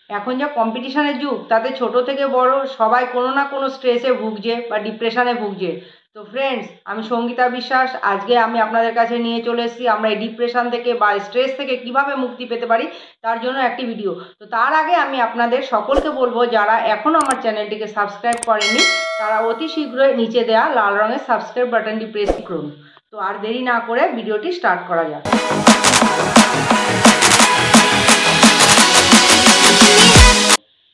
এখন যা কম্পিটিশনের যুগ, তাতে ছোট থেকে বড় সবাই কোনো না কোনো স্ট্রেসে ভুগছে বা ডিপ্রেশনে ভুগছে। তো ফ্রেন্ডস, আমি সঙ্গীতা বিশ্বাস। আজকে আমি আপনাদের কাছে নিয়ে চলে এসেছি আমরা এই ডিপ্রেশন থেকে বা স্ট্রেস থেকে কিভাবে মুক্তি পেতে পারি তার জন্য একটি ভিডিও। তো তার আগে আমি আপনাদের সকলকে বলবো, যারা এখনও আমার চ্যানেলটিকে সাবস্ক্রাইব করেনি তারা অতি শীঘ্রই নিচে দেওয়া লাল রঙের সাবস্ক্রাইব বাটনটি প্রেস করুন। তো আর দেরি না করে ভিডিওটি স্টার্ট করা যাক।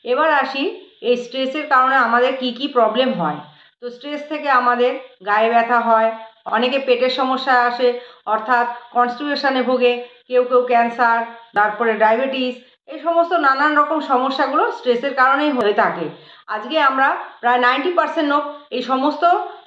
এবার আসি এই স্ট্রেসের কারণে আমাদের কি কি প্রবলেম হয়। তো স্ট্রেস থেকে আমাদের গায়ে ব্যথা হয়, অনেকে পেটের সমস্যা আসে অর্থাৎ কনস্টিপেশনে ভোগে, কেউ কেউ ক্যান্সার, তারপরে ডায়াবেটিস, এই সমস্ত নানান রকম সমস্যাগুলো স্ট্রেসের কারণেই হয়ে থাকে। আজকে আমরা প্রায় 90% লোক এই সমস্ত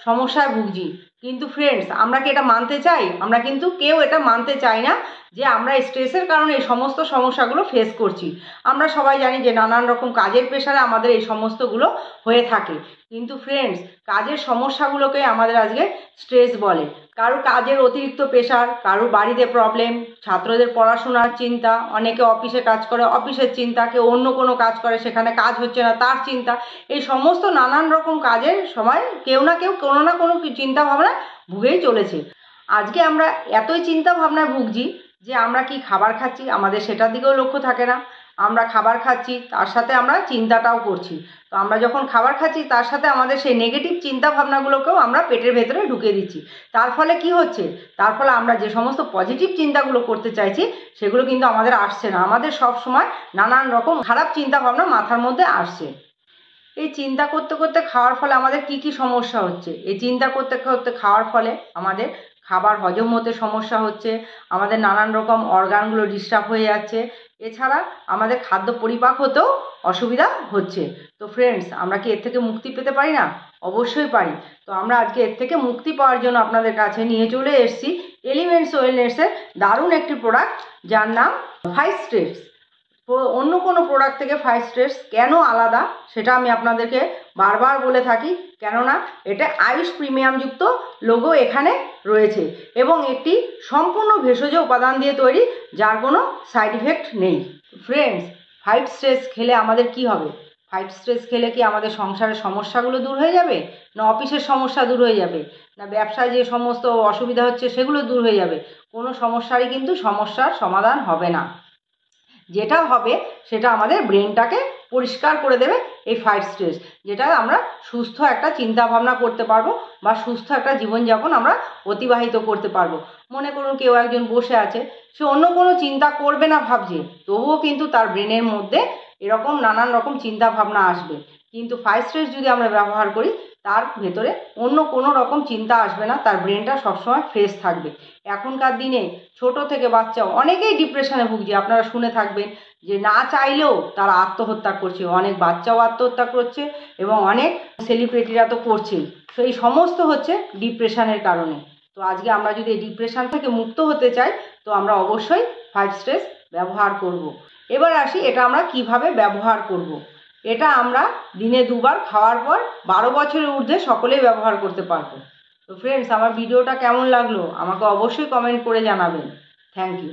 সমস্যায় ভুগছি। কিন্তু ফ্রেন্ডস, আমরা কি এটা মানতে চাই? আমরা কিন্তু কেউ এটা মানতে চাই না যে আমরা স্ট্রেসের কারণে এই সমস্ত সমস্যাগুলো ফেস করছি। আমরা সবাই জানি যে নানান রকম কাজের প্রেশারে আমাদের এই সমস্তগুলো হয়ে থাকে। কিন্তু ফ্রেন্ডস, কাজের সমস্যাগুলোকে আমাদের আজকে স্ট্রেস বলে। কারো কাজের অতিরিক্ত প্রেশার, কারো বাড়িতে প্রবলেম, ছাত্রদের পড়াশোনার চিন্তা, অনেকে অফিসে কাজ করে অফিসের চিন্তা, কেউ অন্য কোনো কাজ করে সেখানে কাজ হচ্ছে না তার চিন্তা। এই সমস্ত নানান রকম কাজের সময় কেউ না কেউ কোনো না কোনো চিন্তা ভাবনা ভুগেই চলেছে। আজকে আমরা এতই চিন্তা ভাবনায় ভুগছি যে আমরা কি খাবার খাচ্ছি আমাদের সেটার দিকেও লক্ষ্য থাকে না। আমরা খাবার খাচ্ছি, তার সাথে আমরা চিন্তাটাও করছি। তো আমরা যখন খাবার খাচ্ছি তার সাথে আমাদের সেই নেগেটিভ চিন্তা ভাবনাগুলোকেও আমরা পেটের ভেতরে ঢুকে দিচ্ছি। তার ফলে কি হচ্ছে? তার ফলে আমরা যে সমস্ত পজিটিভ চিন্তাগুলো করতে চাইছি সেগুলো কিন্তু আমাদের আসছে না। আমাদের সব সময় নানান রকম খারাপ চিন্তা ভাবনা মাথার মধ্যে আসছে। এই চিন্তা করতে করতে খাওয়ার ফলে আমাদের কি কি সমস্যা হচ্ছে? এই চিন্তা করতে করতে খাওয়ার ফলে আমাদের খাবার হজম হতে সমস্যা হচ্ছে, আমাদের নানান রকম অর্গানগুলো ডিস্টার্ব হয়ে যাচ্ছে, এছাড়া আমাদের খাদ্য পরিপাক হতেও অসুবিধা হচ্ছে। তো ফ্রেন্ডস, আমরা কি এর থেকে মুক্তি পেতে পারি না? অবশ্যই পারি। তো আমরা আজকে এর থেকে মুক্তি পাওয়ার জন্য আপনাদের কাছে নিয়ে চলে এসেছি এলিমেন্টস ওয়েলনেসের দারুণ একটি প্রোডাক্ট, যার নাম 5 স্টেপস। অন্য কোনো প্রোডাক্ট থেকে 5 স্টেপস কেন আলাদা সেটা আমি আপনাদেরকে বারবার বলে থাকি, কেননা এটা আয়ুষ প্রিমিয়ামযুক্ত লোগো এখানে রয়েছে এবং একটি সম্পূর্ণ ভেষজ উপাদান দিয়ে তৈরি, যার কোনো সাইড ইফেক্ট নেই। ফ্রেন্ডস, 5 স্টেপস খেলে আমাদের কি হবে? 5 স্টেপস খেলে কি আমাদের সংসারের সমস্যাগুলো দূর হয়ে যাবে, না অফিসের সমস্যা দূর হয়ে যাবে, না ব্যবসায় যে সমস্ত অসুবিধা হচ্ছে সেগুলো দূর হয়ে যাবে? কোনো সমস্যারই কিন্তু সমস্যার সমাধান হবে না। যেটা হবে সেটা আমাদের ব্রেনটাকে পরিষ্কার করে দেবে এই 5 স্টেপস, যেটা আমরা সুস্থ একটা চিন্তা ভাবনা করতে পারবো বা সুস্থ একটা জীবনযাপন আমরা অতিবাহিত করতে পারবো। মনে করুন কেউ একজন বসে আছে, সে অন্য কোনো চিন্তা করবে না ভাবছে, তবুও কিন্তু তার ব্রেনের মধ্যে এরকম নানান রকম চিন্তা ভাবনা আসবে। কিন্তু 5 স্টেপস যদি আমরা ব্যবহার করি তার ভেতরে অন্য কোনো রকম চিন্তা আসবে না, তার ব্রেনটা সবসময় ফ্রেশ থাকবে। এখনকার দিনে ছোট থেকে বাচ্চা অনেকেই ডিপ্রেশনে ভুগছে। আপনারা শুনে থাকবেন যে না চাইলেও তারা আত্মহত্যা করছে, অনেক বাচ্চাও আত্মহত্যা করছে এবং অনেক সেলিব্রিটিরা তো করছেই। তো এই সমস্ত হচ্ছে ডিপ্রেশনের কারণে। তো আজকে আমরা যদি এই ডিপ্রেশন থেকে মুক্ত হতে চাই তো আমরা অবশ্যই 5 স্টেপস ব্যবহার করব। এবার আসি এটা আমরা কিভাবে ব্যবহার করব। এটা আমরা দিনে 2 বার খাওয়ার পর 12 বছরের ঊর্ধ্বে সকলেই ব্যবহার করতে পারবো। তো ফ্রেন্ডস, আমার ভিডিওটা কেমন লাগলো আমাকে অবশ্যই কমেন্ট করে জানাবেন। Thank you.